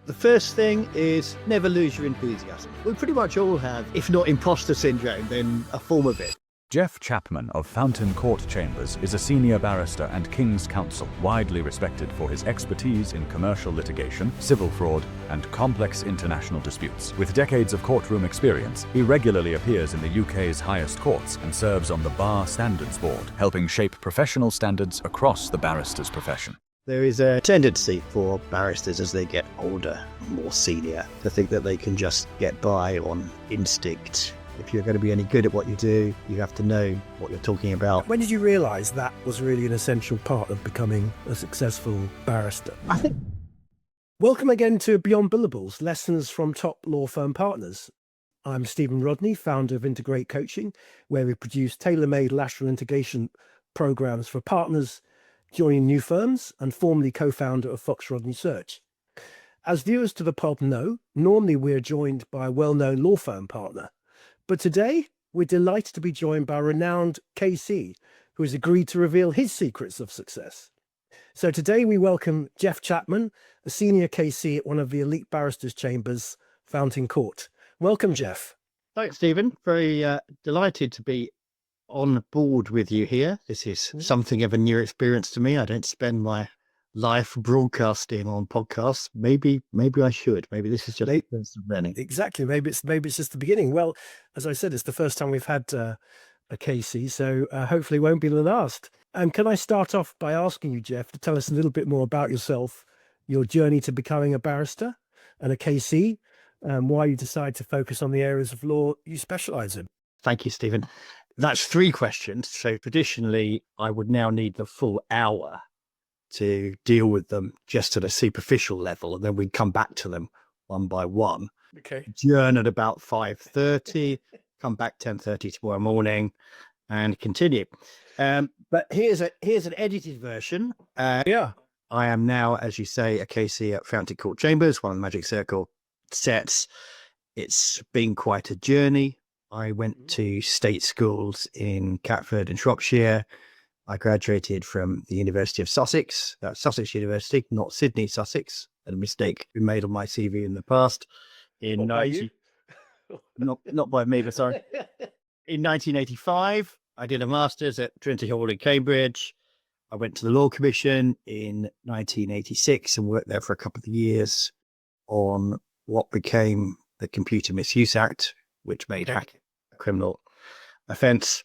The first thing is never lose your enthusiasm. We pretty much all have, if not imposter syndrome, then a form of it. Jeff Chapman of Fountain Court Chambers is a senior barrister and King's Counsel, widely respected for his expertise in commercial litigation, civil fraud, and complex international disputes. With decades of courtroom experience, he regularly appears in the UK's highest courts and serves on the Bar Standards Board, helping shape professional standards across the barrister's profession. There is a tendency for barristers as they get older, more senior, to think that they can just get by on instinct. If you're going to be any good at what you do, you have to know what you're talking about. When did you realise that was really an essential part of becoming a successful barrister? I think. Welcome again to Beyond Billables, lessons from top law firm partners. I'm Stephen Rodney, founder of Integrate Coaching, where we produce tailor-made lateral integration programs for partners joining new firms, and formerly co-founder of Fox Rodney Search. As viewers to the pod know, normally we're joined by a well-known law firm partner. But today, we're delighted to be joined by a renowned KC, who has agreed to reveal his secrets of success. So today we welcome Jeff Chapman, a senior KC at one of the elite barristers' chambers, Fountain Court. Welcome, Jeff. Thanks, Stephen. Very delighted to be on board with you here. This is something of a new experience to me. I don't spend my life broadcasting on podcasts. Maybe I should. Maybe this is just the first of many. Exactly. Maybe it's just the beginning. Well, as I said, it's the first time we've had a KC, so hopefully it won't be the last. Can I start off by asking you, Jeff, to tell us a little bit more about yourself, your journey to becoming a barrister and a KC, and why you decide to focus on the areas of law you specialise in? Thank you, Stephen. That's 3 questions. So traditionally, I would now need the full hour to deal with them just at a superficial level, and then we'd come back to them one by one. Okay. Adjourn at about 5:30, come back 10:30 tomorrow morning, and continue. But here's an edited version. Yeah. I am now, as you say, a KC at Fountain Court Chambers, one of the Magic Circle sets. It's been quite a journey. I went to state schools in Catford and Shropshire. I graduated from the University of Sussex, Sussex University, not Sydney, Sussex. A mistake been made on my CV in the past. Not by you? Not by me, but sorry. In 1985, I did a master's at Trinity Hall in Cambridge. I went to the Law Commission in 1986 and worked there for a couple of years on what became the Computer Misuse Act, which made hacking a criminal offence.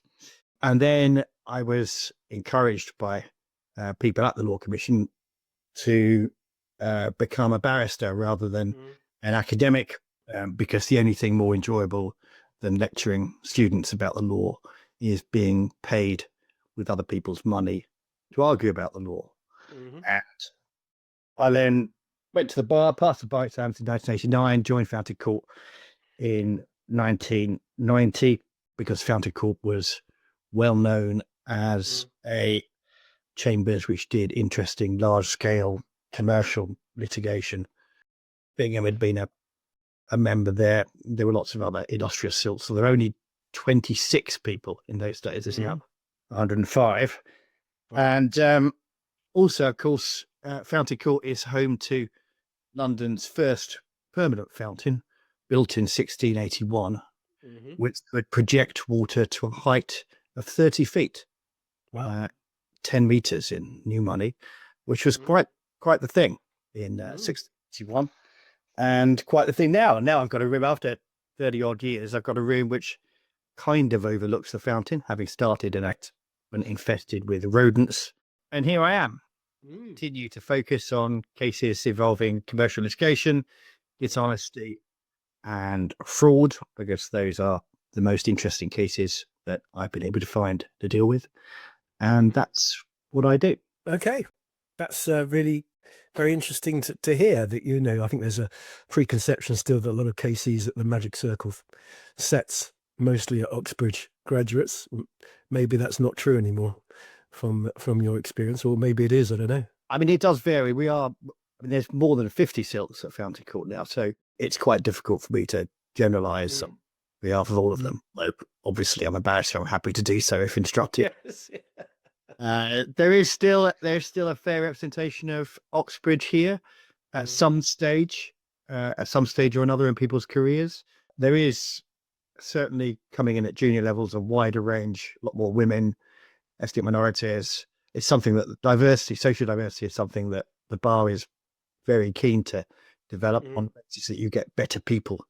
And then I was encouraged by people at the Law Commission to become a barrister rather than an academic, because the only thing more enjoyable than lecturing students about the law is being paid with other people's money to argue about the law. And I then went to the bar, passed the bar exams in 1989, joined Fountain Court in 1990, because Fountain Court was well known as a chambers which did interesting large-scale commercial litigation. Bingham had been a member there. There were lots of other illustrious silts. So there were only 26 people in those days. There's now 105. And also, of course, Fountain Court is home to London's first permanent fountain, built in 1681, which would project water to a height of 30 feet. Wow. 10 meters in new money, which was quite the thing in 1681, and quite the thing now. And now I've got a room, after 30 odd years, I've got a room which kind of overlooks the fountain, having started an act when infested with rodents. And here I am, continue to focus on cases involving commercial litigation, dishonesty, and fraud, because those are the most interesting cases that I've been able to find to deal with. And that's what I do. Okay. That's really very interesting to hear that, I think there's a preconception still that a lot of KCs at the Magic Circle sets mostly at Oxbridge graduates. Maybe that's not true anymore from your experience, or maybe it is, I don't know. I mean, it does vary. There's more than 50 silks at Fountain Court now, so it's quite difficult for me to generalise on behalf of all of them. Obviously, I'm a barrister. I'm happy to do so if instructed. Yes. There's still a fair representation of Oxbridge here at some stage. at some stage or another in people's careers. There is certainly coming in at junior levels a wider range, a lot more women, ethnic minorities. It's something that diversity, social diversity, is something that the bar is very keen to develop on the basis that you get better people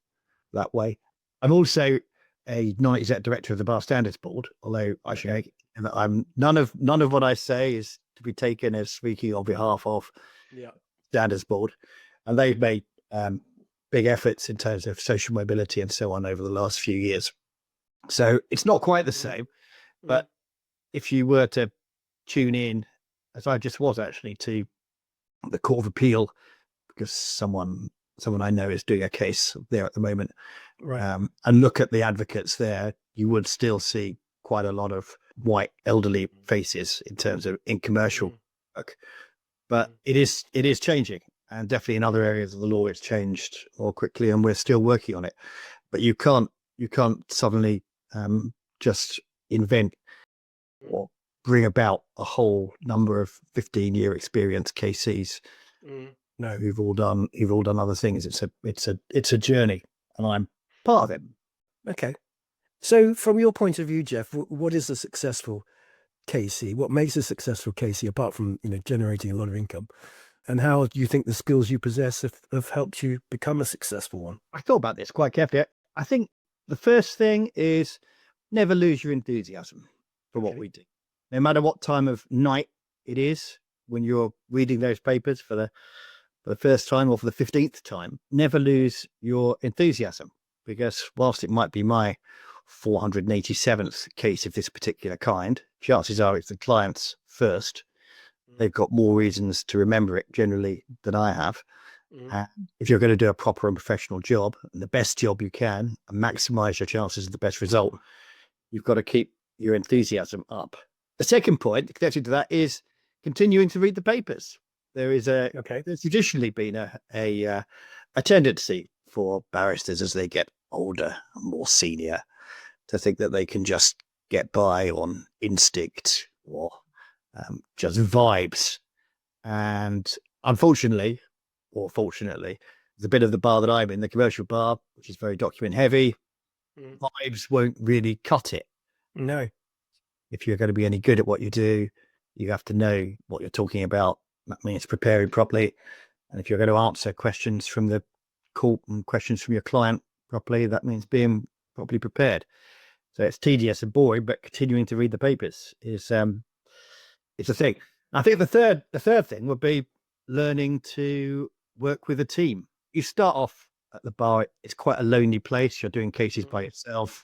that way. I'm also a non-exec director of the Bar Standards Board, although I should I'm none of what I say is to be taken as speaking on behalf of Standards Board, and they've made big efforts in terms of social mobility and so on over the last few years. So it's not quite the same, but if you were to tune in, as I just was actually, to the Court of Appeal, because someone I know is doing a case there at the moment, and look at the advocates there, you would still see quite a lot of white elderly faces in commercial work. But it is changing, and definitely in other areas of the law it's changed more quickly, and we're still working on it. But you can't suddenly just invent or bring about a whole number of 15-year experience KCs. No, who've all done other things. It's a journey, and I'm part of it. Okay. So from your point of view, Jeff, what is a successful KC? What makes a successful KC, apart from generating a lot of income? And how do you think the skills you possess have helped you become a successful one? I thought about this quite carefully. I think the first thing is never lose your enthusiasm for what we do. No matter what time of night it is, when you're reading those papers for the first time or for the 15th time, never lose your enthusiasm, because whilst it might be my 487th case of this particular kind, chances are it's the client's first. They've got more reasons to remember it generally than I have. If you're going to do a proper and professional job, and the best job you can, and maximize your chances of the best result, you've got to keep your enthusiasm up. The second point connected to that is continuing to read the papers. There's traditionally been a tendency for barristers as they get older and more senior to think that they can just get by on instinct or just vibes. And unfortunately, or fortunately, there's a bit of the bar that I'm in, the commercial bar, which is very document heavy. Vibes won't really cut it. No. If you're going to be any good at what you do, you have to know what you're talking about. That means preparing properly. And if you're going to answer questions from the court and questions from your client properly, that means being properly prepared. So it's tedious and boring, but continuing to read the papers is it's a thing. I think the third thing would be learning to work with a team. You start off at the bar, it's quite a lonely place. You're doing cases by yourself.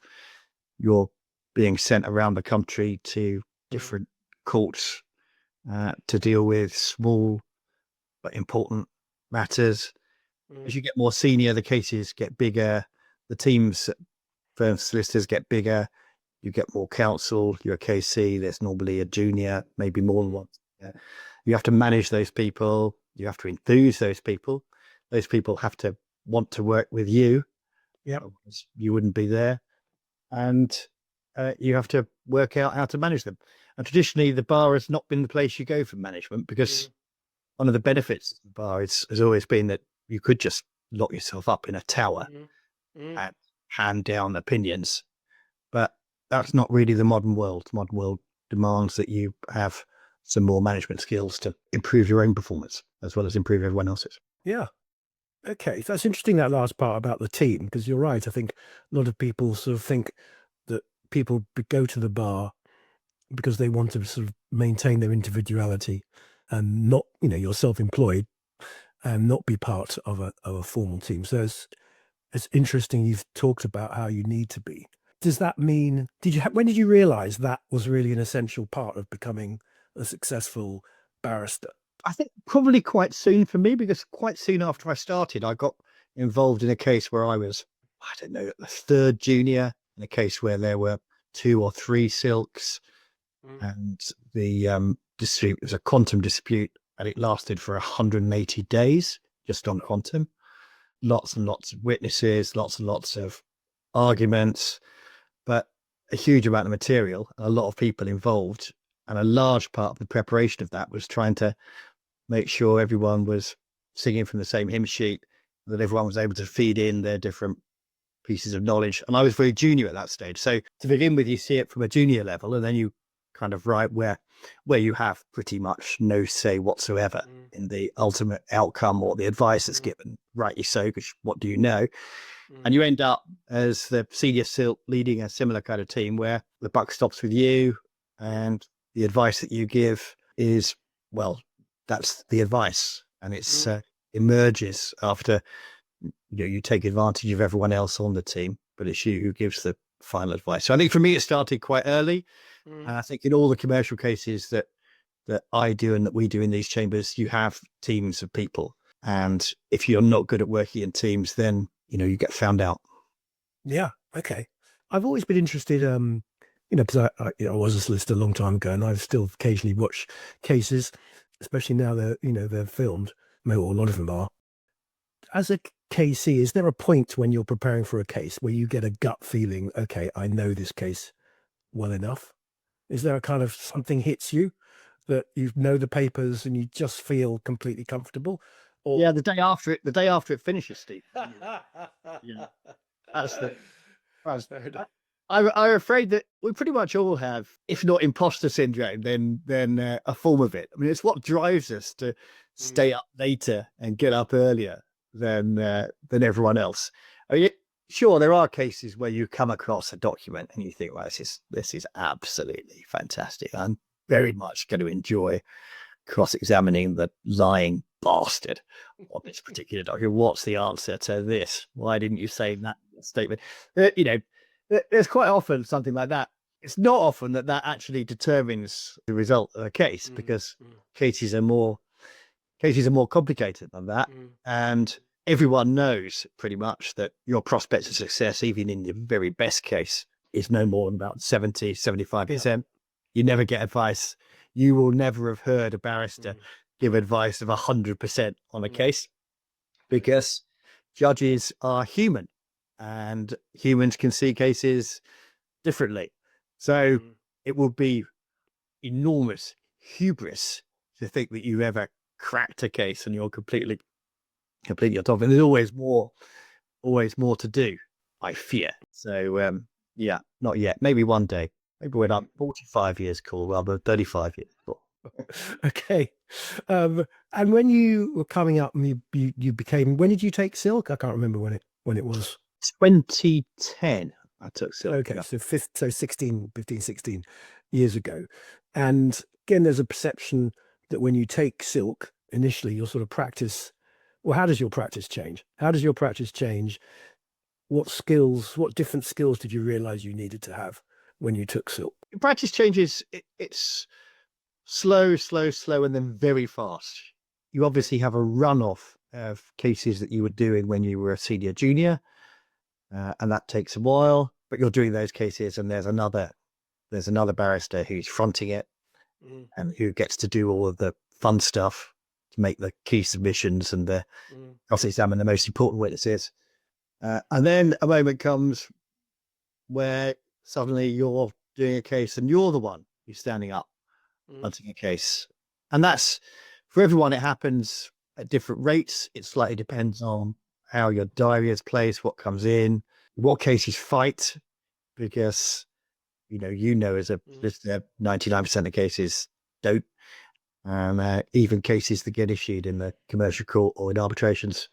You're being sent around the country to different courts to deal with small but important matters. As you get more senior, the cases get bigger, the teams, firms, solicitors get bigger, you get more counsel, you're a KC, there's normally a junior, maybe more than one. You have to manage those people, you have to enthuse those people have to want to work with you. Otherwise you wouldn't be there. And you have to work out how to manage them. And traditionally, the bar has not been the place you go for management, because one of the benefits of the bar has always been that you could just lock yourself up in a tower and hand down opinions. But that's not really the modern world. The modern world demands that you have some more management skills to improve your own performance as well as improve everyone else's. Yeah. Okay. So that's interesting, that last part about the team, because you're right. I think a lot of people sort of think that people go to the bar because they want to sort of maintain their individuality and not, you're self-employed and not be part of a formal team. So it's interesting you've talked about how you need to be. Does that mean, when did you realize that was really an essential part of becoming a successful barrister? I think probably quite soon for me, because quite soon after I started, I got involved in a case where I was, the third junior, in a case where there were 2 or 3 silks, and the dispute was a quantum dispute, and it lasted for 180 days just on quantum. Lots and lots of witnesses, lots and lots of arguments, but a huge amount of material, a lot of people involved. And a large part of the preparation of that was trying to make sure everyone was singing from the same hymn sheet that everyone was able to feed in their different pieces of knowledge. And I was very junior at that stage. So to begin with, you see it from a junior level, and then you kind of write where you have pretty much no say whatsoever in the ultimate outcome or the advice that's given. Rightly so, because what do you know? And you end up as the senior silk leading a similar kind of team where the buck stops with you, and the advice that you give is, well, that's the advice, and it's emerges after you take advantage of everyone else on the team, but it's you who gives the final advice. So I think for me, it started quite early. And I think in all the commercial cases that I do and that we do in these chambers, you have teams of people. And if you're not good at working in teams, then, you get found out. Yeah. Okay. I've always been interested, because I was a solicitor a long time ago, and I still occasionally watch cases, especially now they're filmed. Or a lot of them are. As a KC, is there a point when you're preparing for a case where you get a gut feeling, okay, I know this case well enough? Is there a kind of something hits you that you know the papers and you just feel completely comfortable? Or... Yeah, the day after it finishes, Steve. Yeah, I'm afraid that we pretty much all have, if not imposter syndrome, then a form of it. I mean, it's what drives us to stay up later and get up earlier than everyone else. I mean, sure, there are cases where you come across a document and you think, well, this is absolutely fantastic. I'm very much going to enjoy cross-examining the lying bastard on this particular document. What's the answer to this? Why didn't you say that statement? There's quite often something like that. It's not often that actually determines the result of a case, because cases are more complicated than that. And everyone knows pretty much that your prospects of success, even in the very best case, is no more than about 70, 75%. Yeah. You never get advice. You will never have heard a barrister give advice of 100% on a case, because judges are human and humans can see cases differently. So it would be enormous hubris to think that you ever cracked a case and you're completely on top. And there's always more to do, I fear. So yeah, not yet. Maybe one day. Maybe when I'm 45 years cool rather than 35 years cool. Okay. And when you were coming up and you became, when did you take silk? I can't remember when it was. 2010 I took silk. Okay, yeah. So 15, 16 years ago. And again, there's a perception that when you take silk, initially your sort of practice, well, how does your practice change? What different skills did you realize you needed to have when you took silk? Practice changes, it's slow, and then very fast. You obviously have a runoff of cases that you were doing when you were a senior junior, and that takes a while, but you're doing those cases and there's another barrister who's fronting it and who gets to do all of the fun stuff to make the key submissions and the cross-examine the most important witnesses. And then a moment comes where suddenly you're doing a case and you're the one who's standing up hunting a case. And that's, for everyone, it happens at different rates. It slightly depends on how your diary is placed, what comes in, what cases fight, because as a listener, 99% of cases don't. Even cases that get issued in the commercial court or in arbitrations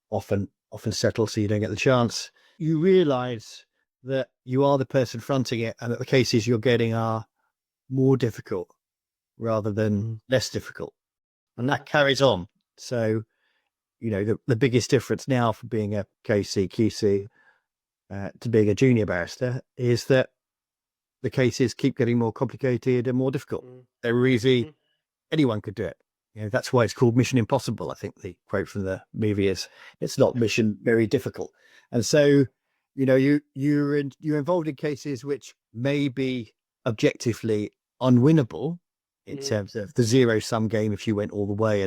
often settle, so you don't get the chance. You realize that you are the person fronting it and that the cases you're getting are more difficult rather than less difficult. And that carries on. So, the biggest difference now from being a KC, QC to being a junior barrister is that the cases keep getting more complicated and more difficult. They're easy. Anyone could do it. That's why it's called Mission Impossible. I think the quote from the movie is, it's not mission very difficult. And so, you're involved in cases which may be objectively unwinnable in terms of the zero-sum game if you went all the way,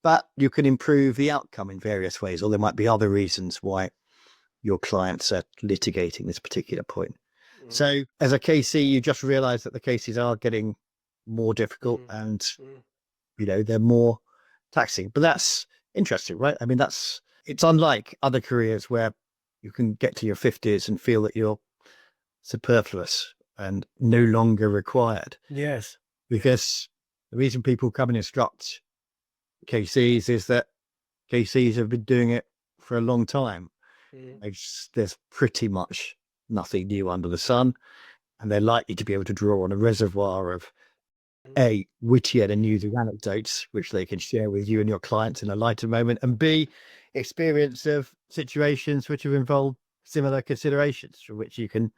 but you can improve the outcome in various ways, or there might be other reasons why your clients are litigating this particular point. So as a KC, you just realize that the cases are getting more difficult and, they're more taxing. But that's interesting, right? I mean, that's it's unlike other careers where you can get to your 50s and feel that you're superfluous and no longer required. Yes. Because the reason people come and instruct KCs is that KCs have been doing it for a long time. There's pretty much nothing new under the sun, and they're likely to be able to draw on a reservoir of A, witty and amusing anecdotes, which they can share with you and your clients in a lighter moment, and B, experience of situations which have involved similar considerations from which you can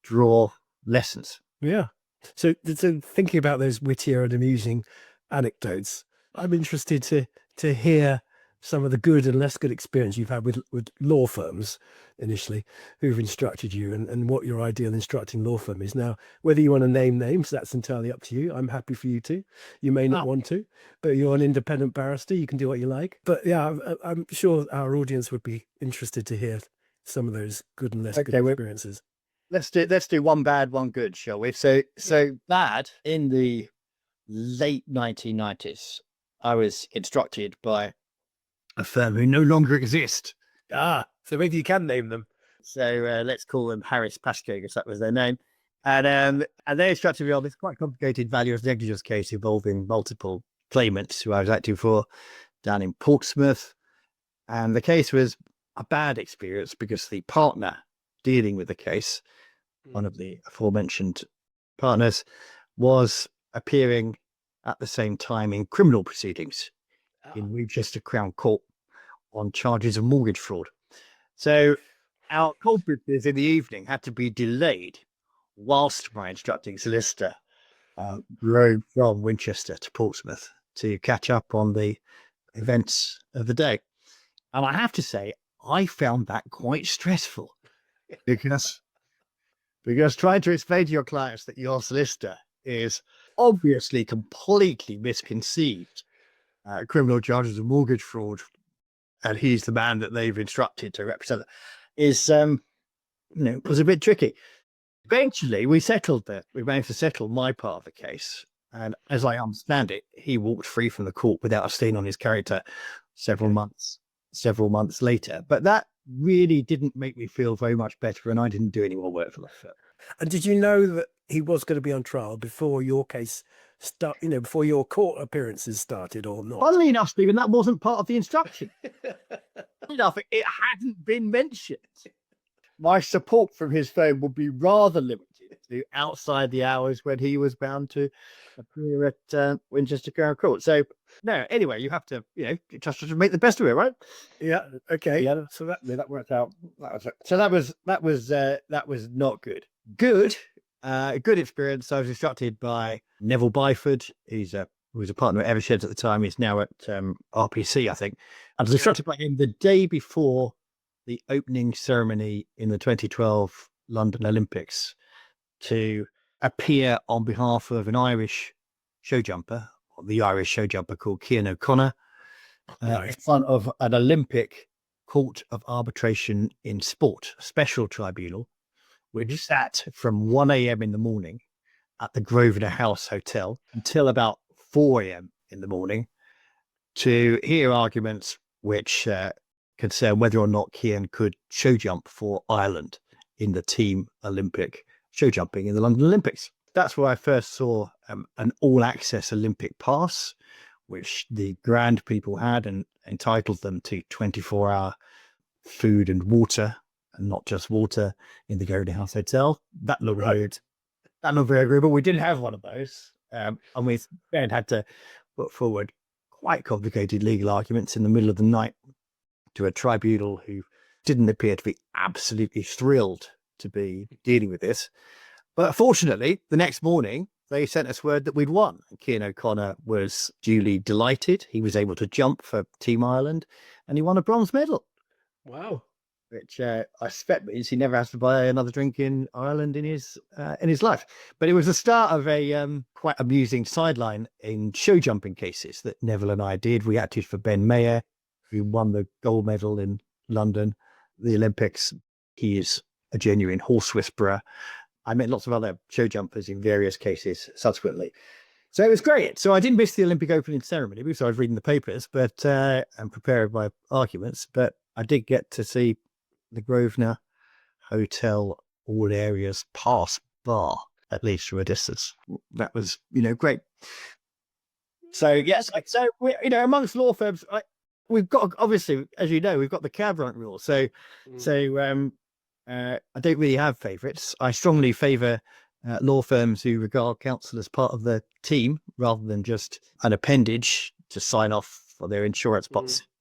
draw lessons. Yeah. So thinking about those wittier and amusing anecdotes, I'm interested to hear some of the good and less good experience you've had with law firms initially who've instructed you, and what your ideal instructing law firm is. Now, whether you want to name names, that's entirely up to you. I'm happy for you to. You may not want to, but you're an independent barrister. You can do what you like. But yeah, I'm sure our audience would be interested to hear some of those good and less good experiences. Let's do one bad, one good, shall we? So bad, in the late 1990s, I was instructed by a firm who no longer exist. So maybe you can name them. So let's call them Harris Pascoe, because that was their name. And they instructed me on this quite complicated value of negligence case involving multiple claimants who I was acting for down in Portsmouth. And the case was a bad experience because the partner dealing with the case, one of the aforementioned partners, was appearing at the same time in criminal proceedings in Winchester Crown Court on charges of mortgage fraud. So our conferences in the evening had to be delayed whilst my instructing solicitor rode from Winchester to Portsmouth to catch up on the events of the day. And I have to say, I found that quite stressful because trying to explain to your clients that your solicitor is obviously completely misconceived criminal charges of mortgage fraud, and he's the man that they've instructed to represent them, is was a bit tricky. Eventually we managed to settle my part of the case, and as I understand it, he walked free from the court without a stain on his character several months later. But that really didn't make me feel very much better, and I didn't do any more work for the firm. And did you know that he was going to be on trial before your case before your court appearances started, or not? Funnily enough, Stephen, that wasn't part of the instruction. It hadn't been mentioned. My support from his firm would be rather limited to outside the hours when he was bound to appear at Winchester Crown Court. So no, anyway, you have to, just to make the best of it, right? Yeah. Okay. Yeah. So that worked out. That was not good. Good. Good experience. I was instructed by Neville Byford. Who was a partner at Eversheds at the time. He's now at RPC, I think. I was instructed by him the day before the opening ceremony in the 2012 London Olympics to appear on behalf of an Irish showjumper, or the Irish showjumper called Cian O'Connor, in front of an Olympic Court of Arbitration in Sport, special tribunal, which sat from 1 a.m. in the morning at the Grosvenor House Hotel until about 4 a.m. in the morning to hear arguments which concern whether or not Cian could show jump for Ireland in the team Olympic show jumping in the London Olympics. That's where I first saw an all-access Olympic pass, which the grand people had, and entitled them to 24-hour food and water, and not just water, in the Grosvenor House Hotel. That looked good. That looked very agreeable. We didn't have one of those, and we then had to put forward quite complicated legal arguments in the middle of the night to a tribunal who didn't appear to be absolutely thrilled to be dealing with this. But fortunately, the next morning, they sent us word that we'd won. Cian O'Connor was duly delighted. He was able to jump for Team Ireland, and he won a bronze medal. Wow. Which I suspect means he never has to buy another drink in Ireland in his life. But it was the start of a quite amusing sideline in show jumping cases that Neville and I did. We acted for Ben Mayer, who won the gold medal in London, the Olympics. He is a genuine horse whisperer. I met lots of other show jumpers in various cases subsequently. So it was great. So I didn't miss the Olympic opening ceremony because I was reading the papers and preparing my arguments. But I did get to see the Grosvenor Hotel, all areas past bar, at least from a distance. That was, great. So yes, so we, amongst law firms, we've got, obviously, as you know, we've got the cab rent rule. So I don't really have favourites. I strongly favour law firms who regard counsel as part of the team rather than just an appendage to sign off for their insurance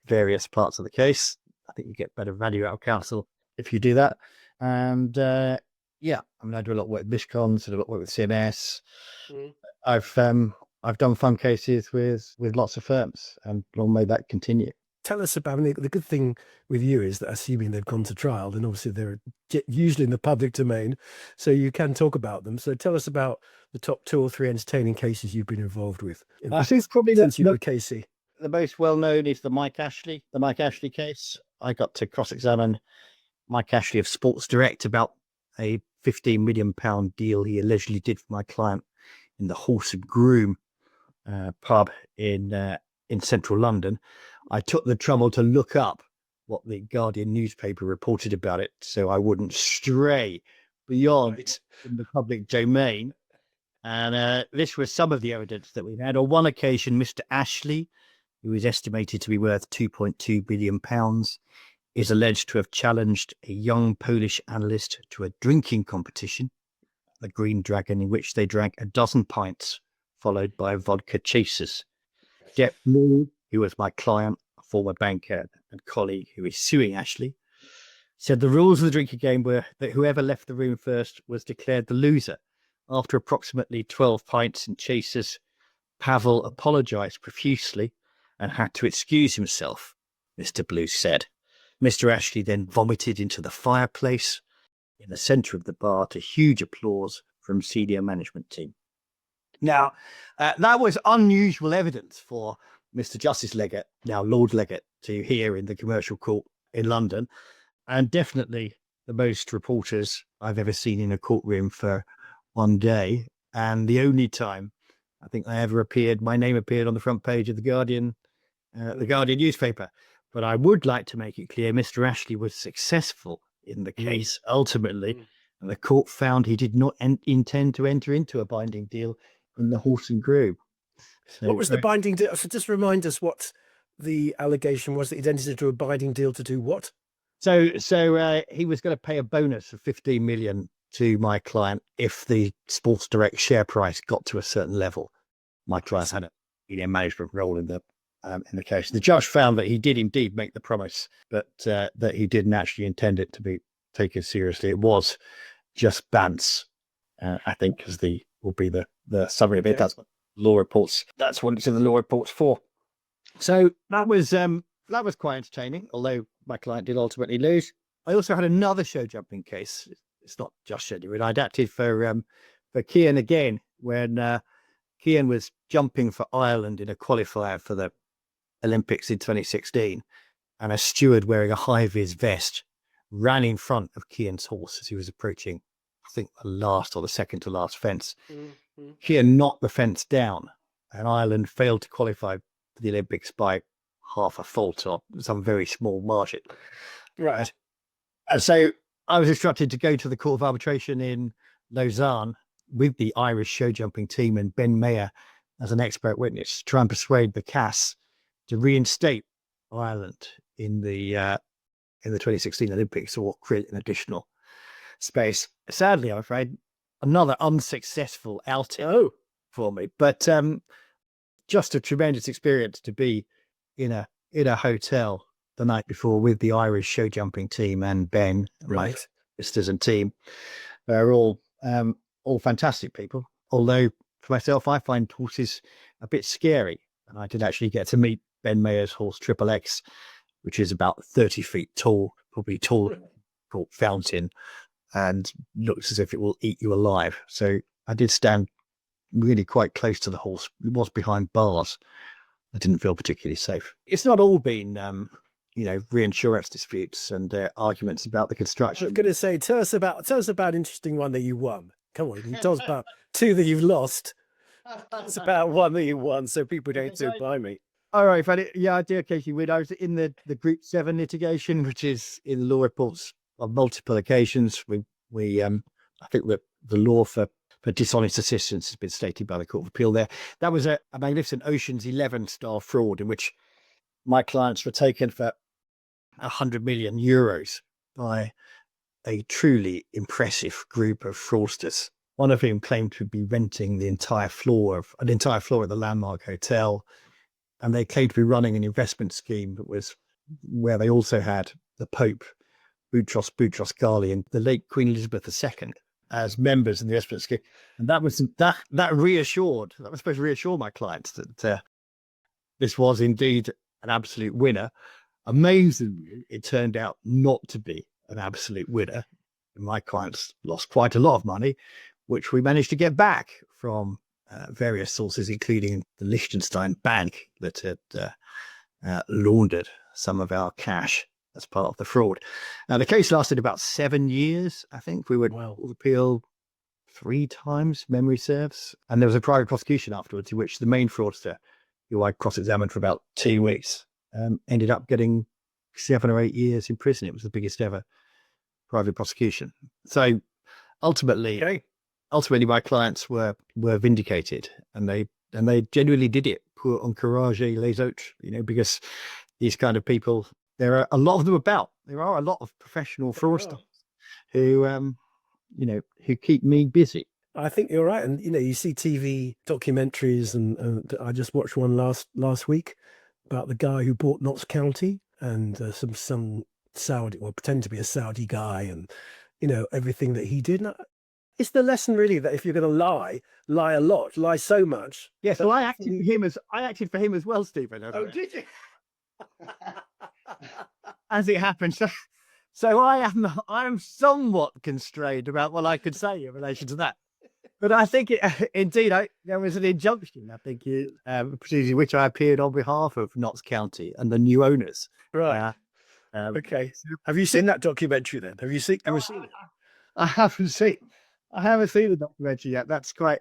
various parts of the case. I think you get better value out of counsel if you do that. And I do a lot of work with Mishcons, a lot of work with CMS. I've done fun cases with lots of firms, and long may that continue. Tell us about, the good thing with you is that assuming they've gone to trial, then obviously they're usually in the public domain, so you can talk about them. So tell us about the top 2 or 3 entertaining cases you've been involved with. I think it's probably since you were KC. The most well-known is the Mike Ashley case. I got to cross-examine Mike Ashley of Sports Direct about a £15 million deal he allegedly did for my client in the Horse and Groom pub in central London. I took the trouble to look up what the Guardian newspaper reported about it, so I wouldn't stray beyond in the public domain. And this was some of the evidence that we had. On one occasion, Mr. Ashley, who is estimated to be worth £2.2 billion, is alleged to have challenged a young Polish analyst to a drinking competition, the Green Dragon, in which they drank 12 pints, followed by vodka chasers. Jeff Moore, who was my client, a former banker and colleague who is suing Ashley, said the rules of the drinking game were that whoever left the room first was declared the loser. After approximately 12 pints and chasers, Pavel apologised profusely and had to excuse himself, Mr. Blue said. Mr. Ashley then vomited into the fireplace in the centre of the bar to huge applause from senior management team. Now, that was unusual evidence for Mr. Justice Leggett, now Lord Leggett, to hear in the commercial court in London, and definitely the most reporters I've ever seen in a courtroom for one day. And the only time I think I ever appeared, my name appeared on the front page of the Guardian newspaper. But I would like to make it clear Mr. Ashley was successful in the case ultimately, and the court found he did not intend to enter into a binding deal in the Horse and Groom. So, what was the binding deal? So just remind us what the allegation was, that he'd entered into a binding deal to do what? So he was going to pay a bonus of 15 million to my client if the Sports Direct share price got to a certain level. My client had a management role in the case. The judge found that he did indeed make the promise, but that he didn't actually intend it to be taken seriously. It was just bants, I think, will be the summary of it. That's what law reports. That's what it's in the law reports for. So that was quite entertaining, although my client did ultimately lose. I also had another show jumping case. It's not just show jumping. I adapted for Kian again when Kian was jumping for Ireland in a qualifier for the Olympics in 2016, and a steward wearing a high-vis vest ran in front of Kian's horse as he was approaching, I think, the last or the second to last fence. Kian knocked the fence down, and Ireland failed to qualify for the Olympics by half a fault or some very small margin. Right. And so I was instructed to go to the Court of Arbitration in Lausanne with the Irish show jumping team and Ben Mayer as an expert witness to try and persuade the CAS to reinstate Ireland in the 2016 Olympics or create an additional space. Sadly, I'm afraid, another unsuccessful outing for me. But just a tremendous experience to be in a hotel the night before with the Irish show jumping team and Ben, my sisters and team. They're all fantastic people. Although for myself, I find horses a bit scary, and I did actually get to meet Ben Mayer's horse Triple X, which is about 30 feet tall, probably tall, called Fountain, and looks as if it will eat you alive. So I did stand really quite close to the horse. It was behind bars. I didn't feel particularly safe. It's not all been, reinsurance disputes and arguments about the construction. I was going to say, tell us about an interesting one that you won. Come on, you can tell us about 2 that you've lost. It's about 1 that you won, so people don't sit by me. All right, I do occasionally win. I was in the Group 7 litigation, which is in law reports on multiple occasions. I think the law for dishonest assistance has been stated by the Court of Appeal there. That was a magnificent Ocean's 11 style fraud in which my clients were taken for 100 million euros by a truly impressive group of fraudsters, one of whom claimed to be renting the entire floor of the Landmark Hotel. And they claimed to be running an investment scheme that was where they also had the Pope, Boutros Ghali, and the late Queen Elizabeth II as members in the investment scheme. And that was that was supposed to reassure my clients that this was indeed an absolute winner. Amazingly, it turned out not to be an absolute winner. My clients lost quite a lot of money, which we managed to get back from various sources, including the Liechtenstein bank that had laundered some of our cash as part of the fraud. Now, the case lasted about 7 yeas, I think. We would appeal 3 times, memory serves. And there was a private prosecution afterwards, in which the main fraudster, who I cross-examined for about 2 weeks, ended up getting 7 or 8 years in prison. It was the biggest ever private prosecution. So ultimately, my clients were vindicated, and they genuinely did it pour encourager les autres, because these kind of people, there are a lot of them about. There are a lot of professional fraudsters who keep me busy. I think you're right. And, you see TV documentaries, and I just watched one last week about the guy who bought Notts County, and some Saudi, or pretend to be a Saudi guy, and, everything that he did. And it's the lesson, really, that if you're going to lie a lot, lie so much. Yeah, so I acted for him as well, Stephen. Oh, did you? As it happens. So I am somewhat constrained about what I could say in relation to that. But I think there was an injunction, I think, which I appeared on behalf of Notts County and the new owners. Right. Okay. Have you seen that documentary then? Have you seen it? I haven't seen the documentary yet. That's quite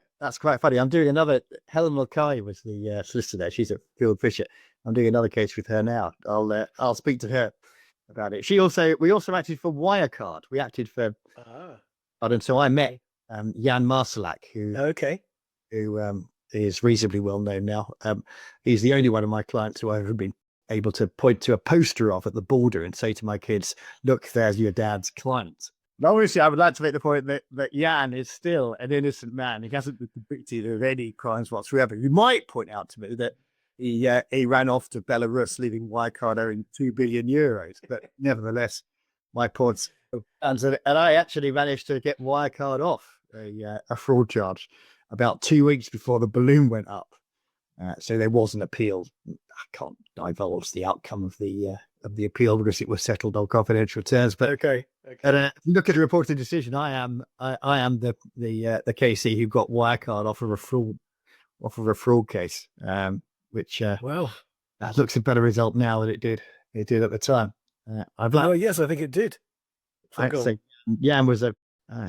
funny. I'm doing another. Helen Mulcahy was the solicitor there. She's at Field Fisher. I'm doing another case with her now. I'll speak to her about it. We also acted for Wirecard. We acted for. And so I met Jan Marsalek, who is reasonably well known now. He's the only one of my clients who I've ever been able to point to a poster of at the border and say to my kids, "Look, there's your dad's client." And obviously, I would like to make the point that Jan is still an innocent man. He hasn't been convicted of any crimes whatsoever. You might point out to me that he ran off to Belarus, leaving Wirecard owing 2 billion euros. But nevertheless, my points. And I actually managed to get Wirecard off a fraud charge about 2 weeks before the balloon went up. So there was an appeal. I can't divulge the outcome of the appeal because it was settled on confidential terms. But look at the reported decision. I am the KC who got Wirecard off of a fraud case, which that looks a better result now than it did at the time. Yes, I think it did. Jan was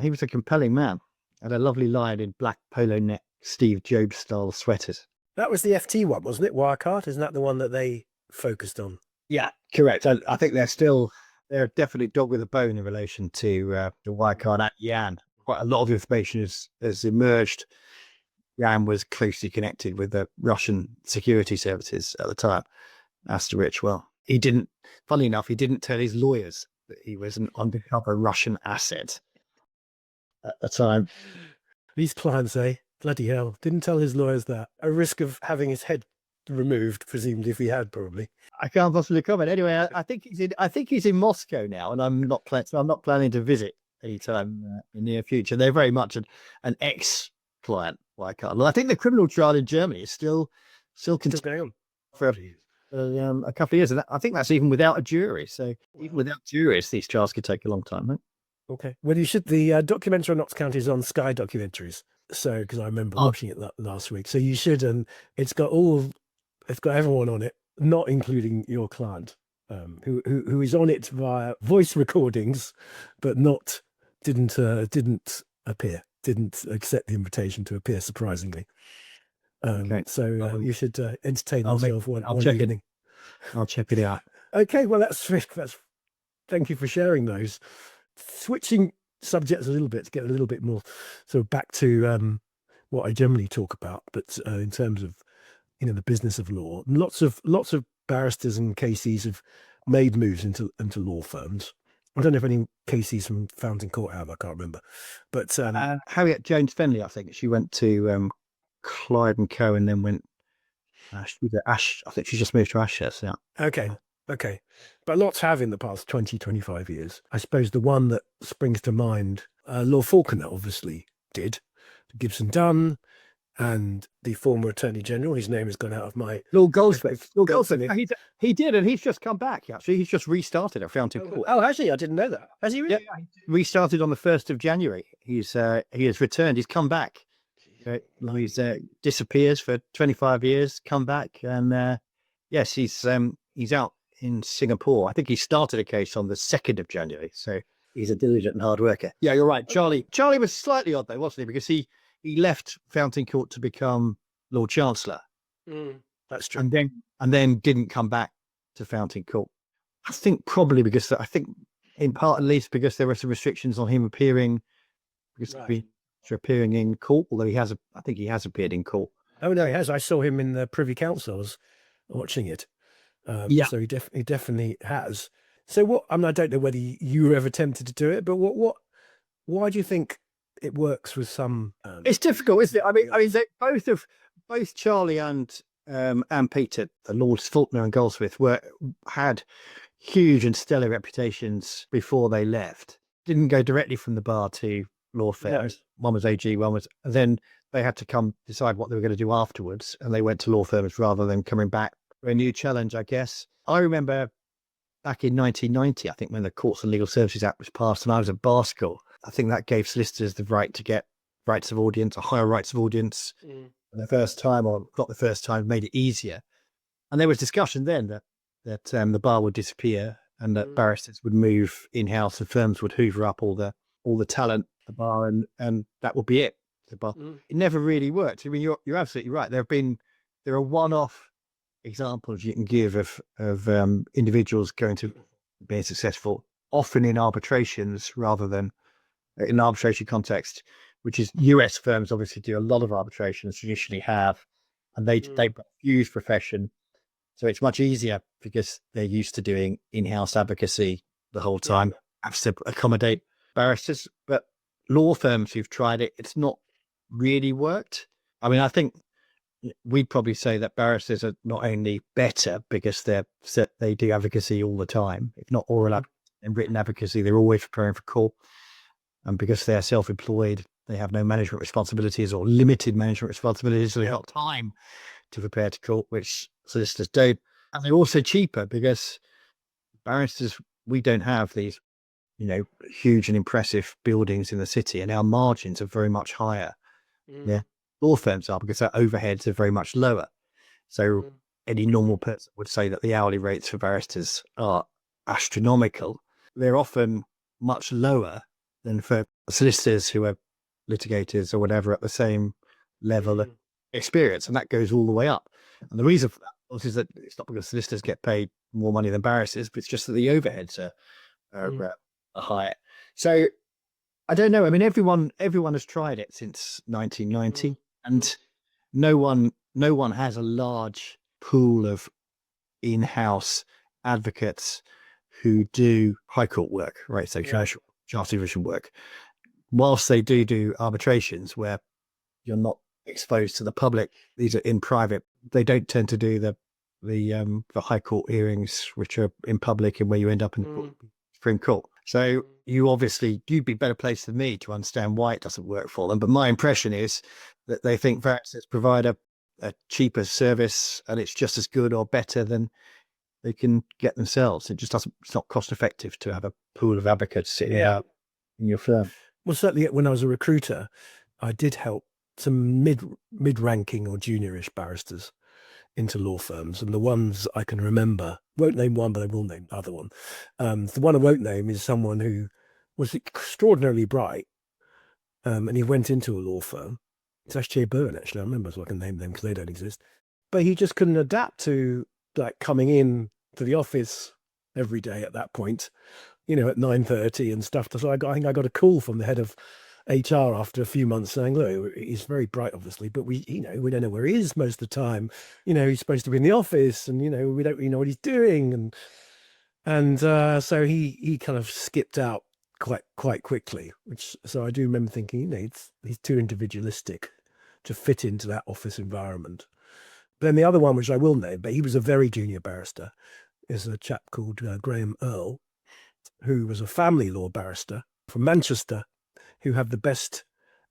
he was a compelling man. Had a lovely line in black polo neck Steve Jobs style sweaters. That was the FT one, wasn't it? Wirecard, isn't that the one that they focused on? Yeah, correct. I think they're definitely dog with a bone in relation to the Wirecard at Jan. Quite a lot of information has emerged. Jan was closely connected with the Russian security services at the time. As to which, funnily enough, he didn't tell his lawyers that he was an undercover Russian asset at the time. These clients, bloody hell, didn't tell his lawyers that. A risk of having his head removed, presumably, if he had, probably. I can't possibly comment. Anyway, I think he's in Moscow now, and I'm not planning to visit anytime in the near future. They're very much an ex-client. Wirecard. Well, I think the criminal trial in Germany is still going on for a couple of years, and I think that's even without a jury. So even without juries, these trials could take a long time. Right? Okay. Well, the documentary on Notts County is on Sky Documentaries. So because I remember watching it last week, so you should, and it's got everyone on it, not including your client, who is on it via voice recordings, but didn't appear. Didn't accept the invitation to appear, surprisingly. Okay. So you should entertain I'll yourself I'll one check it. evening. I'll check it out. Okay, well, that's thank you for sharing those. Switching subjects a little bit to get a little bit more sort of back to what I generally talk about, but in terms of the business of law, lots of barristers and KCs have made moves into law firms. I don't know if any KCs from Fountain Court have. I can't remember, but Harriet Jones Fenley, I think she went to Clyde and Co, and then went. She was at Ash. I think she just moved to Ashurst. Yeah. Okay. But lots have in the past 20, 25 years. I suppose the one that springs to mind, Lord Falconer obviously did, Gibson Dunn, and the former Attorney General. His name has gone out of my... Lord Goldsmith. Lord Goldsmith. He did, and he's just come back, actually. He's just restarted at Fountain Court. Oh, actually, I didn't know that. Has he really? Yeah, he restarted on the 1st of January. He has returned. He's come back. He's disappears for 25 years, come back, and yes, he's out in Singapore. I think he started a case on the 2nd of January, so he's a diligent and hard worker. Yeah, you're right. Charlie was slightly odd though, wasn't he? Because he left Fountain Court to become Lord Chancellor. That's true. And then didn't come back to Fountain Court. I think probably because in part at least because there were some restrictions on him appearing appearing in court, although I think he has appeared in court. Oh no, he has. I saw him in the Privy Council. I was watching it. So he definitely has. So what? I mean, I don't know whether you were ever tempted to do it, but why do you think it works with some? It's difficult, isn't it? I mean, both Charlie and Peter, the Lords Faulkner and Goldsmith, had huge and stellar reputations before they left. Didn't go directly from the bar to law firms. No. One was AG, one was. And then they had to come decide what they were going to do afterwards, and they went to law firms rather than coming back for a new challenge, I guess. I remember back in 1990, I think, when the Courts and Legal Services Act was passed, and I was at bar school. I think that gave solicitors the right to get rights of audience, or higher rights of audience, for the first time, or not the first time, made it easier. And there was discussion then that the bar would disappear, and that barristers would move in-house, and firms would hoover up all the talent, the bar, and that would be it. The bar. It never really worked. I mean, you're absolutely right. There are one-off examples you can give of individuals going to being successful, often in arbitrations rather than in an arbitration context, which is US firms obviously do a lot of arbitrations, traditionally have, and they use profession. So it's much easier because they're used to doing in-house advocacy the whole time, have to accommodate barristers. But law firms who've tried it, it's not really worked. I mean, I think we'd probably say that barristers are not only better because they do advocacy all the time, if not oral and written advocacy, they're always preparing for court. And because they're self-employed, they have no management responsibilities or limited management responsibilities, so they have time to prepare to court, which solicitors don't. And they're also cheaper because barristers, we don't have these, huge and impressive buildings in the city, and our margins are very much higher. Yeah, law firms are, because their overheads are very much lower. So any normal person would say that the hourly rates for barristers are astronomical. They're often much lower than for solicitors who are litigators or whatever at the same level of experience, and that goes all the way up. And the reason for that is that it's not because solicitors get paid more money than barristers, but it's just that the overheads are higher. So I don't know. I mean, everyone has tried it since 1990, and no one has a large pool of in-house advocates who do high court work, right? So charter division work. Whilst they do arbitrations where you're not exposed to the public, these are in private. They don't tend to do the high court hearings, which are in public and where you end up in the Supreme Court. So you'd be better placed than me to understand why it doesn't work for them. But my impression is that they think barristers provide a cheaper service, and it's just as good or better than they can get themselves. It's not cost effective to have a pool of advocates sitting out in your firm. Well, certainly when I was a recruiter, I did help some mid-ranking or juniorish barristers into law firms, and the ones I can remember, won't name one, but I will name the other one. The one I won't name is someone who was extraordinarily bright, and he went into a law firm, It's S.J. Byrne, actually. I remember, so I can name them because they don't exist. But he just couldn't adapt to like coming in to the office every day at that point, at 9:30 and stuff. So I think I got a call from the head of HR after a few months saying, look, he's very bright, obviously, but we don't know where he is most of the time. He's supposed to be in the office and, we don't really know what he's doing. And so he kind of skipped out quite quickly, so I do remember thinking, he's too individualistic to fit into that office environment. But then the other one, which I will name, but he was a very junior barrister, is a chap called Graham Earl, who was a family law barrister from Manchester, who had the best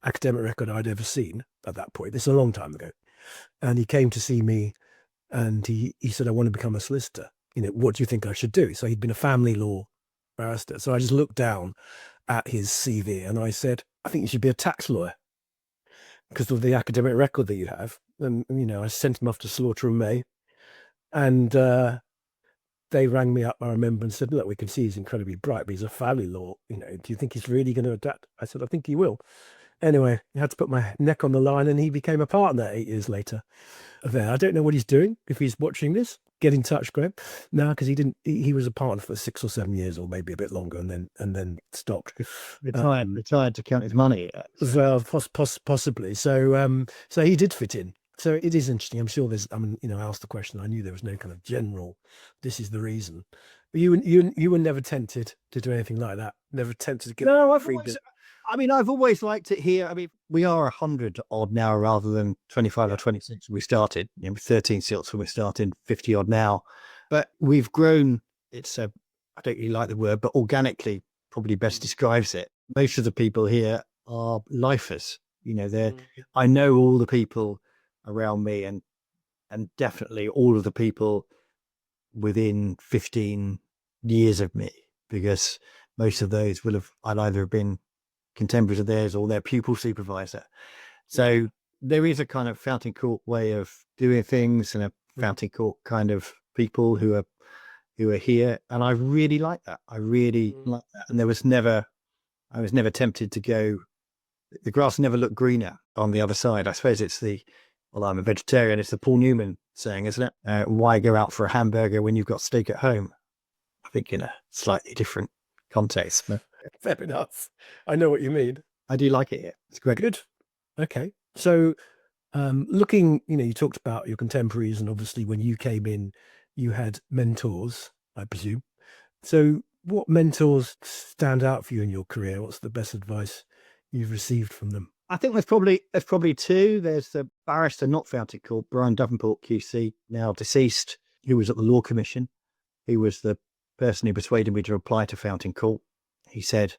academic record I'd ever seen at that point. This is a long time ago. And he came to see me and he said, I want to become a solicitor. What do you think I should do? So he'd been a family law barrister. So I just looked down at his CV and I said, I think you should be a tax lawyer because of the academic record that you have. And, I sent him off to Slaughter and May. And they rang me up, I remember, and said, look, we can see he's incredibly bright, but he's a family law. Do you think he's really going to adapt? I said, I think he will. Anyway, I had to put my neck on the line and he became a partner 8 years later. There, I don't know what he's doing. If he's watching this, get in touch, Graham. No, because he was a partner for 6 or 7 years or maybe a bit longer and then stopped. Retired to count his money. Well, possibly. So he did fit in. So it is interesting. I'm sure there's, I asked the question. I knew there was no kind of general, this is the reason. But you were never tempted to do anything like that? Never tempted to get I've always liked it here. We are 100 odd now rather than 25 or 26 when we started. 13 silts when we started, 50 odd now. But we've grown, I don't really like the word, but organically probably best describes it. Most of the people here are lifers. I know all the people around me and definitely all of the people within 15 years of me, because most of those I'd either been contemporaries of theirs or their pupil supervisor. So there is a kind of fountain court way of doing things and a fountain court kind of people who are here. And I really like that. I really like that. And I was never tempted to go, the grass never looked greener on the other side. I suppose it's I'm a vegetarian. It's the Paul Newman saying, isn't it? Why go out for a hamburger when you've got steak at home? I think in a slightly different context. But fair enough. I know what you mean. I do like it here. It's great. Good. Okay. So looking, you talked about your contemporaries and obviously when you came in, you had mentors, I presume. So what mentors stand out for you in your career? What's the best advice you've received from them? I think there's probably two. There's the barrister not fountain court, Brian Davenport QC, now deceased, who was at the Law Commission. He was the person who persuaded me to apply to fountain court. He said,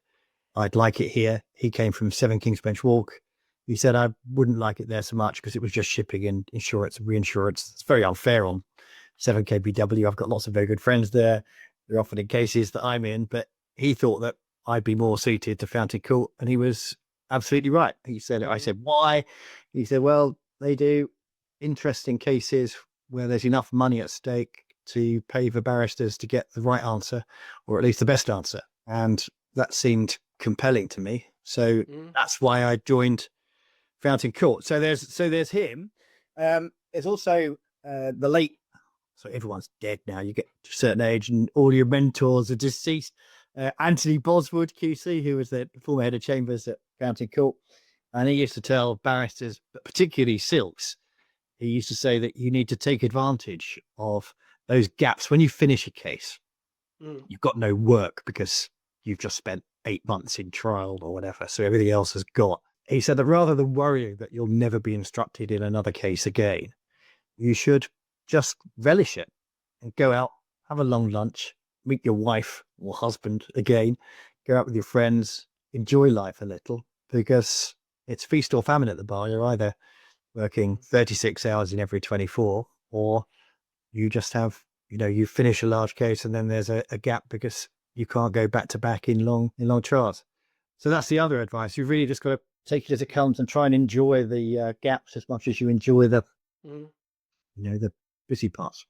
I'd like it here. He came from 7 King's Bench Walk. He said, I wouldn't like it there so much because it was just shipping and insurance and reinsurance. It's very unfair on 7 KBW. I've got lots of very good friends there. They're often in cases that I'm in, but he thought that I'd be more suited to fountain court. And he was absolutely right. He said, I said, why? He said, well, they do interesting cases where there's enough money at stake to pay for barristers to get the right answer, or at least the best answer. And that seemed compelling to me. So that's why I joined fountain court. So there's him. There's also the late, so everyone's dead now. You get to a certain age and all your mentors are deceased. Anthony Boswood QC, who was the former head of chambers at fountain court. And he used to tell barristers, but particularly silks, he used to say that you need to take advantage of those gaps. When you finish a case, you've got no work because you've just spent 8 months in trial or whatever. So everything else has got. He said that rather than worrying that you'll never be instructed in another case again, you should just relish it and go out, have a long lunch, meet your wife or husband again, go out with your friends, enjoy life a little, because it's feast or famine at the bar. You're either working 36 hours in every 24, or you just have, you finish a large case and then there's a gap because you can't go back to back in long trials. So that's the other advice. You've really just got to take it as it comes and try and enjoy the gaps as much as you enjoy the, the busy parts.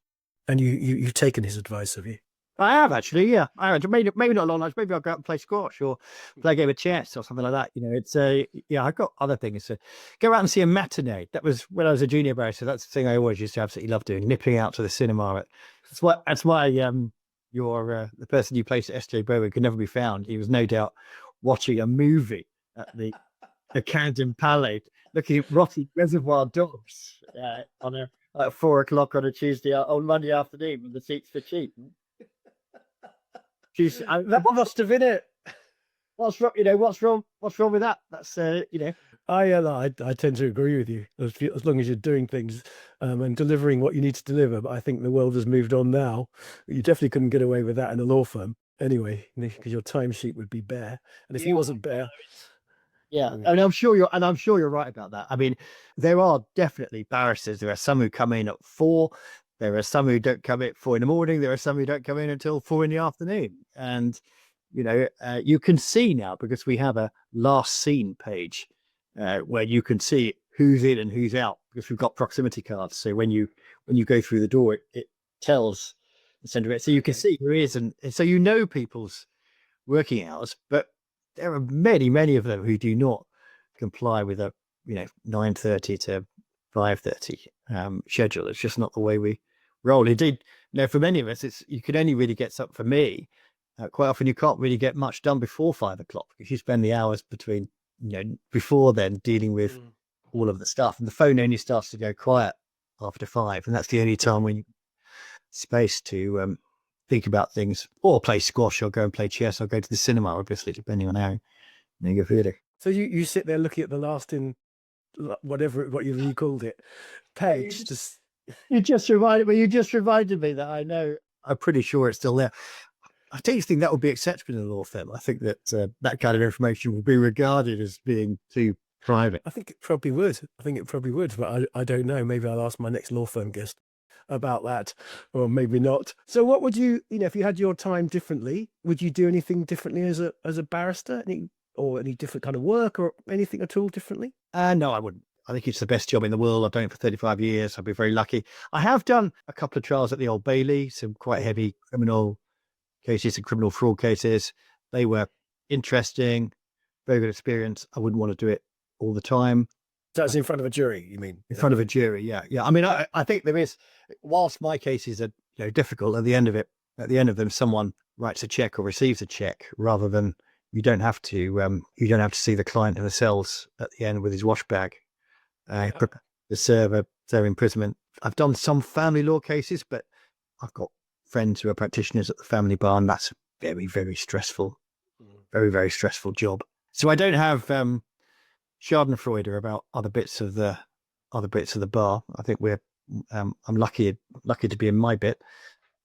And you've taken his advice, have you? I have actually, yeah. I have. Maybe not long lunch. Maybe I'll go out and play squash or play a game of chess or something like that. It's yeah. I've got other things. So go out and see a matinee. That was when I was a junior barrister. That's the thing I always used to absolutely love doing. Nipping out to the cinema. That's why your the person you placed at SJ Bowen could never be found. He was no doubt watching a movie at the Camden Palais, looking at rotting reservoir dogs on at 4 o'clock on a on Monday afternoon when the seats were cheap. That must have been it. What's wrong? What's wrong with that? That's I tend to agree with you as long as you're doing things and delivering what you need to deliver. But I think the world has moved on now. You definitely couldn't get away with that in a law firm anyway, because your timesheet would be bare, and if he wasn't bare. Yeah, and I'm sure you're right about that. I mean, there are definitely barristers. There are some who come in at 4. There are some who don't come in at 4 in the morning. There are some who don't come in until 4 in the afternoon. And you can see now, because we have a last seen page where you can see who's in and who's out, because we've got proximity cards. So when you go through the door, it tells the centre of it, so you can see who is, and so people's working hours. But there are many of them who do not comply with a 9:30 to 5:30 schedule. It's just not the way we roll. Indeed, for many of us, you can only really get something. For me, quite often you can't really get much done before 5 o'clock, because you spend the hours between before then dealing with all of the stuff, and the phone only starts to go quiet after 5, and that's the only time when you space to think about things, or play squash, or go and play chess, or go to the cinema, obviously, depending on how you're feeling. So you sit there looking at the last in what you called it page. You just reminded me that I know. I'm pretty sure it's still there. I don't think that would be acceptable in a law firm. I think that that kind of information would be regarded as being too private. I think it probably would. But I don't know. Maybe I'll ask my next law firm guest about that, or maybe not. So what would you, if you had your time differently, would you do anything differently as a barrister? Any different kind of work, or anything at all differently? No, I wouldn't. I think it's the best job in the world. I've done it for 35 years. I'd be very lucky. I have done a couple of trials at the Old Bailey, some quite heavy criminal cases and criminal fraud cases. They were interesting, very good experience. I wouldn't want to do it all the time. That's in front of a jury, you mean? In front of a jury, yeah. I mean, I think there is, whilst my cases are difficult, at the end of them, someone writes a check or receives a check, rather than you don't have to see the client in the cells at the end with his wash bag to serve their imprisonment. I've done some family law cases, but I've got friends who are practitioners at the family bar, and that's a very, very stressful, very, very stressful job. So I don't have Schadenfreude about other bits of the bar. I think I'm lucky to be in my bit,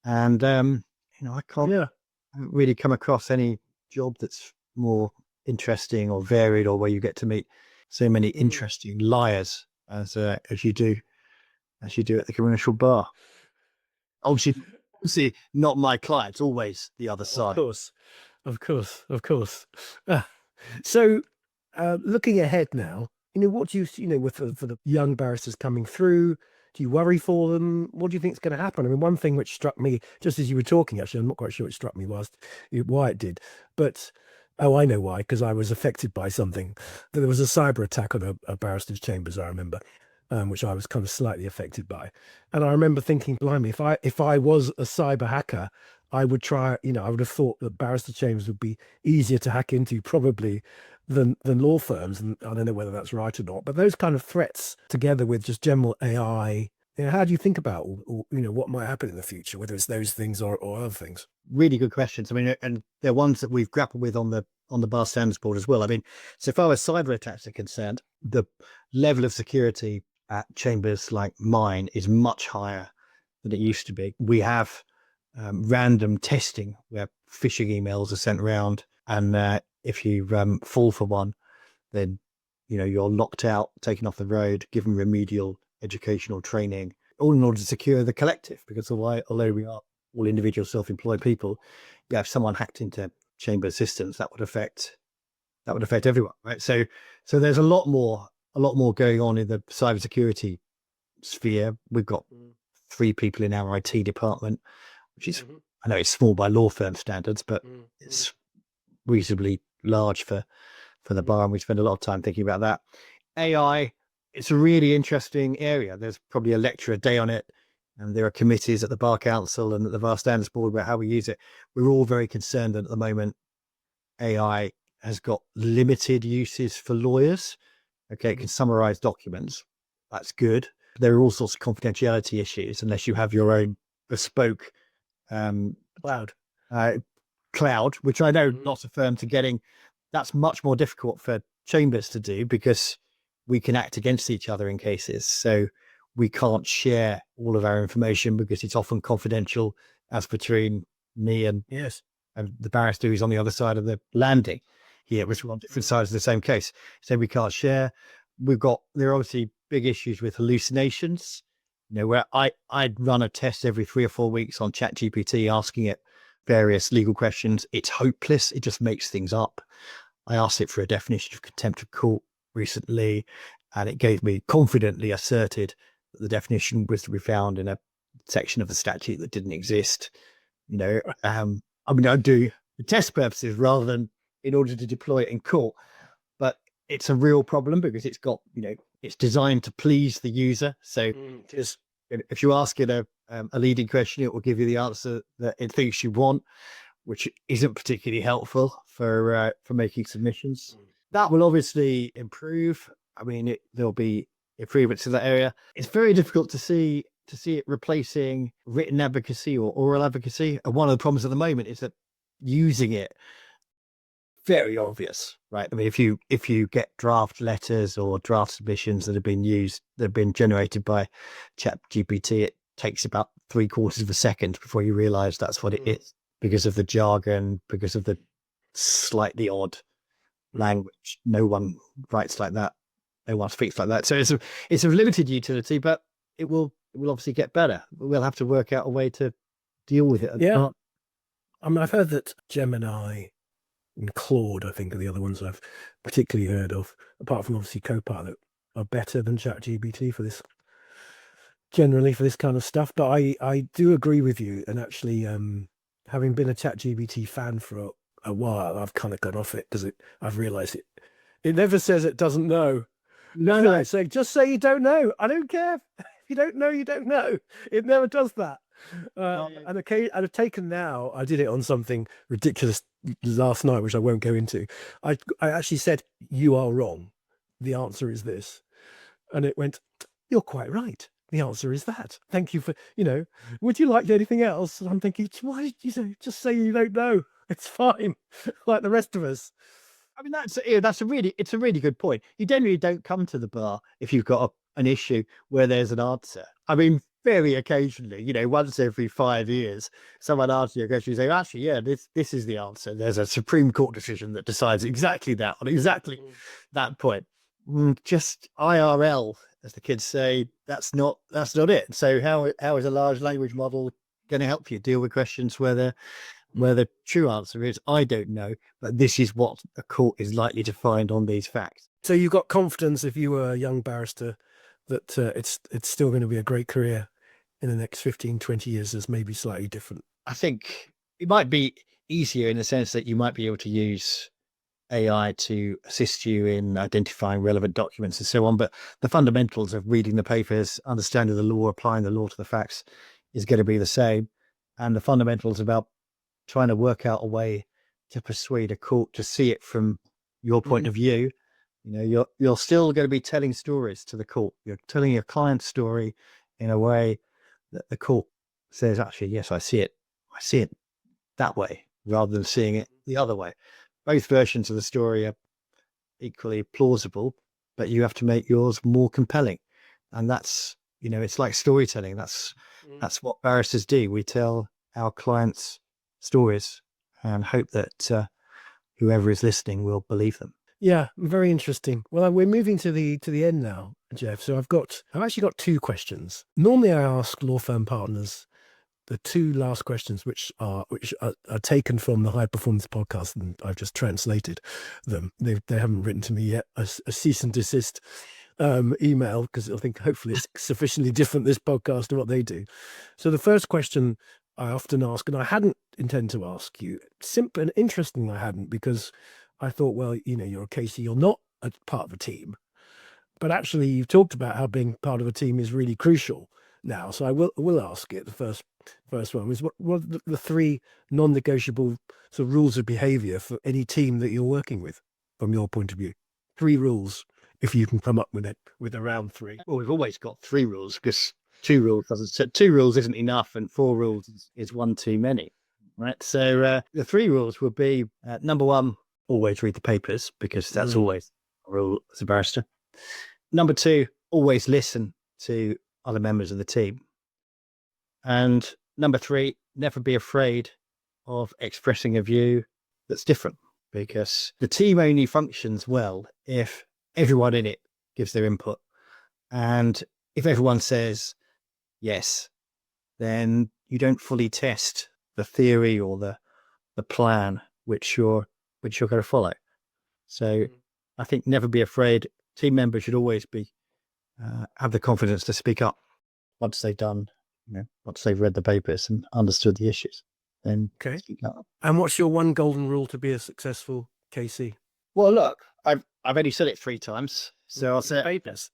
and I can't really come across any job that's more interesting or varied, or where you get to meet so many interesting liars as you do at the commercial bar. Obviously not my clients, always the other side. Of course. So looking ahead now, what do you, for the young barristers coming through, do you worry for them? What do you think is going to happen? I mean, one thing which struck me, just as you were talking, actually, I'm not quite sure it struck me why it did, but I know why, because I was affected by something. There was a cyber attack on a barrister's chambers, I remember, which I was kind of slightly affected by. And I remember thinking, blimey, if I was a cyber hacker, I would try, I would have thought that barrister chambers would be easier to hack into probably than law firms. And I don't know whether that's right or not, but those kind of threats together with just general AI, how do you think about, what might happen in the future, whether it's those things or other things? Really good questions. I mean, and they're ones that we've grappled with on the Bar Standards Board as well. I mean, so far as cyber attacks are concerned, the level of security at chambers like mine is much higher than it used to be. We have random testing where phishing emails are sent around, and if you fall for one, then you're locked out, taken off the road, given remedial educational training, all in order to secure the collective. Because although we are all individual self-employed people, if someone hacked into chamber systems, that would affect everyone, right? So there's a lot more going on in the cybersecurity sphere. We've got 3 people in our IT department, which is I know it's small by law firm standards, but it's reasonably large for the bar, and we spend a lot of time thinking about that. AI, it's a really interesting area. There's probably a lecture a day on it, and there are committees at the Bar Council and at the Bar Standards Board about how we use it. We're all very concerned that at the moment AI has got limited uses for lawyers. Okay, it can summarize documents. That's good. There are all sorts of confidentiality issues unless you have your own bespoke cloud, which I know lots of firms are getting. That's much more difficult for chambers to do because we can act against each other in cases. So we can't share all of our information because it's often confidential, as between me and the barrister who's on the other side of the landing here, which we're on different sides of the same case. So we can't share. There are obviously big issues with hallucinations, where I'd run a test every 3 or 4 weeks on ChatGPT, asking it various legal questions. It's hopeless. It just makes things up. I asked it for a definition of contempt of court recently, and it gave me confidently asserted that the definition was to be found in a section of the statute that didn't exist. I do for test purposes rather than in order to deploy it in court, but it's a real problem because it's got, it's designed to please the user. So just if you ask it a leading question, it will give you the answer that it thinks you want, which isn't particularly helpful for making submissions. That will obviously improve. I mean, there'll be improvements in that area. It's very difficult to see it replacing written advocacy or oral advocacy. And one of the problems at the moment is that using it, very obvious, right? I mean, if you get draft letters or draft submissions that have been generated by ChatGPT, it takes about 3/4 of a second before you realize that's what it is, because of the jargon, because of the slightly odd language. No one writes like that. No one speaks like that. So it's a limited utility, but it will obviously get better. We'll have to work out a way to deal with it. Yeah. I mean, I've heard that Gemini and Claude, I think, are the other ones I've particularly heard of, apart from obviously Copilot, are better than ChatGPT for this, generally for this kind of stuff. But I do agree with you. And actually, having been a ChatGPT fan for a while, I've kind of got off it because I've realized it never says it doesn't know. No. So just say you don't know. I don't care. If you don't know, you don't know. It never does that. And I've taken now, I did it on something ridiculous last night, which I won't go into. I actually said, you are wrong. The answer is this. And it went, you're quite right. The answer is that. Thank you for, would you like anything else? And I'm thinking, why did you just say you don't know? It's fine. Like the rest of us. I mean, it's a really good point. You generally don't come to the bar if you've got an issue where there's an answer. I mean, very occasionally, once every 5 years, someone asks you a question, you say, actually, yeah, this is the answer. There's a Supreme Court decision that decides exactly that on exactly that point. Just IRL, as the kids say, that's not it. So how is a large language model going to help you deal with questions where the true answer is, I don't know, but this is what a court is likely to find on these facts. So you've got confidence, if you were a young barrister, that it's still going to be a great career in the next 15, 20 years as maybe slightly different? I think it might be easier in the sense that you might be able to use AI to assist you in identifying relevant documents and so on. But the fundamentals of reading the papers, understanding the law, applying the law to the facts is going to be the same. And the fundamentals about trying to work out a way to persuade a court to see it from your point of view. You're still going to be telling stories to the court. You're telling your client's story in a way that the court says, actually, yes, I see it that way, rather than seeing it the other way. Both versions of the story are equally plausible, but you have to make yours more compelling. And that's, it's like storytelling. That's what barristers do. We tell our clients stories and hope that whoever is listening will believe them. Yeah, very interesting. Well, we're moving to the end now, Jeff. So I've actually got 2 questions. Normally I ask law firm partners the 2 last questions, which are taken from the High Performance podcast, and I've just translated them. They haven't written to me yet a cease and desist email, because I think hopefully it's sufficiently different, this podcast, to what they do. So the first question I often ask, and I hadn't intended to ask you, simple and interesting I hadn't, because I thought, well, you're a KC, you're not a part of a team. But actually, you've talked about how being part of a team is really crucial now. So I will ask it. The first one was, what are the three non-negotiable sort of rules of behaviour for any team that you're working with, from your point of view? 3 rules, if you can come up with around 3. Well, we've always got 3 rules, because 2 rules isn't enough, and 4 rules is one too many, right? So the 3 rules would be, number 1, always read the papers, because that's always a rule as a barrister. Number 2, always listen to other members of the team. And number 3, never be afraid of expressing a view that's different, because the team only functions well if everyone in it gives their input. And if everyone says yes, then you don't fully test the theory or the plan which you're going to follow. So I think never be afraid. Team members should always have the confidence to speak up once they've read the papers and understood the issues. Then speak up. And what's your one golden rule to be a successful KC? Well, look, I've only said it 3 times, so I'll say Papers.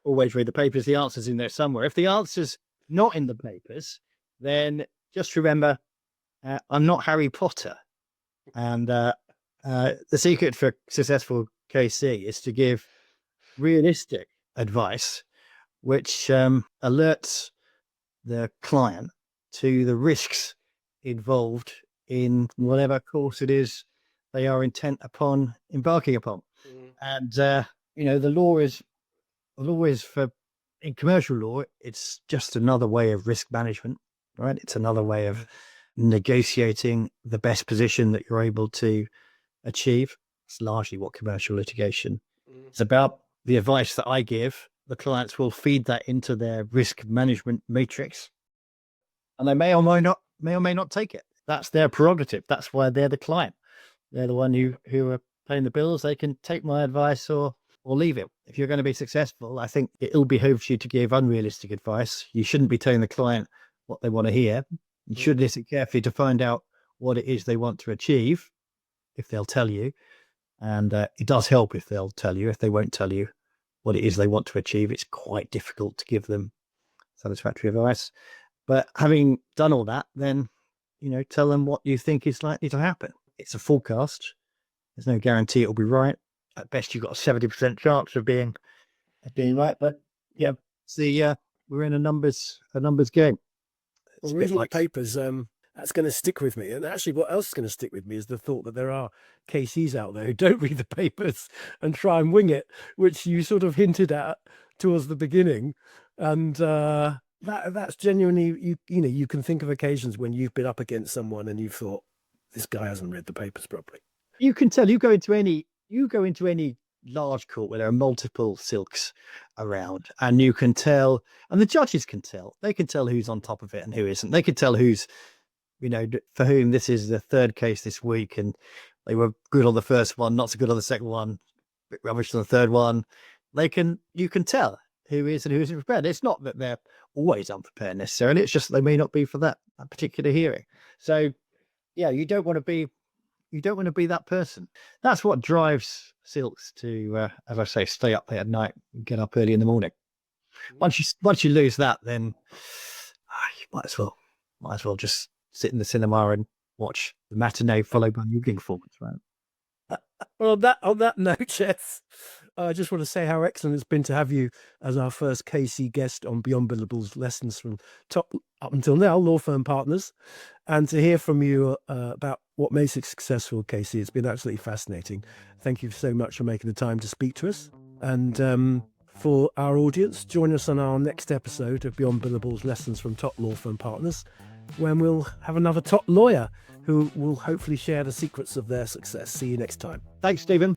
Always read the papers. The answer's in there somewhere. If the answer's not in the papers, then just remember, I'm not Harry Potter, and the secret for successful KC is to give realistic advice, which alerts the client to the risks involved in whatever course it is they are intent upon embarking upon. And the law is in commercial law, it's just another way of risk management, right? It's another way of negotiating the best position that you're able to achieve. It's largely what commercial litigation is about. The advice that I give, the clients will feed that into their risk management matrix, and they may or may not take it. That's their prerogative. That's why they're the client. They're the one who are paying the bills. They can take my advice or leave it. If you're going to be successful, I think it ill behooves you to give unrealistic advice. You shouldn't be telling the client what they want to hear. You should listen carefully to find out what it is they want to achieve, if they'll tell you. And it does help if they'll tell you. If they won't tell you what it is they want to achieve, it's quite difficult to give them satisfactory advice. But having done all that, then, tell them what you think is likely to happen. It's a forecast. There's no guarantee it'll be right. At best, you've got a 70% chance of being right. But yeah, we're in a numbers game. Well, reading the papers, that's going to stick with me. And actually, what else is going to stick with me is the thought that there are KCs out there who don't read the papers and try and wing it, which you sort of hinted at towards the beginning. And that's genuinely, you can think of occasions when you've been up against someone and you've thought, this guy hasn't read the papers properly. You can tell. You go into any large court where there are multiple silks around, and you can tell, and the judges can tell. They can tell who's on top of it and who isn't. They can tell who's, for whom this is the 3rd case this week, and they were good on the first one, not so good on the second one, a bit rubbish on the 3rd one. You can tell who is and who isn't prepared. It's not that they're always unprepared necessarily. It's just they may not be for that particular hearing. So yeah, you don't want to be that person. That's what drives silks to, as I say, stay up late at night and get up early in the morning. Once you lose that, then you might as well just sit in the cinema and watch the matinee followed by the evening performance, right? Well, on that note, Jess, I just want to say how excellent it's been to have you as our first KC guest on Beyond Billables Lessons from Top up until now law firm partners, and to hear from you about what makes a successful KC. It's been absolutely fascinating. Thank you so much for making the time to speak to us. And for our audience, join us on our next episode of Beyond Billables Lessons from Top Law Firm Partners, when we'll have another top lawyer who will hopefully share the secrets of their success. See you next time. Thanks, Stephen.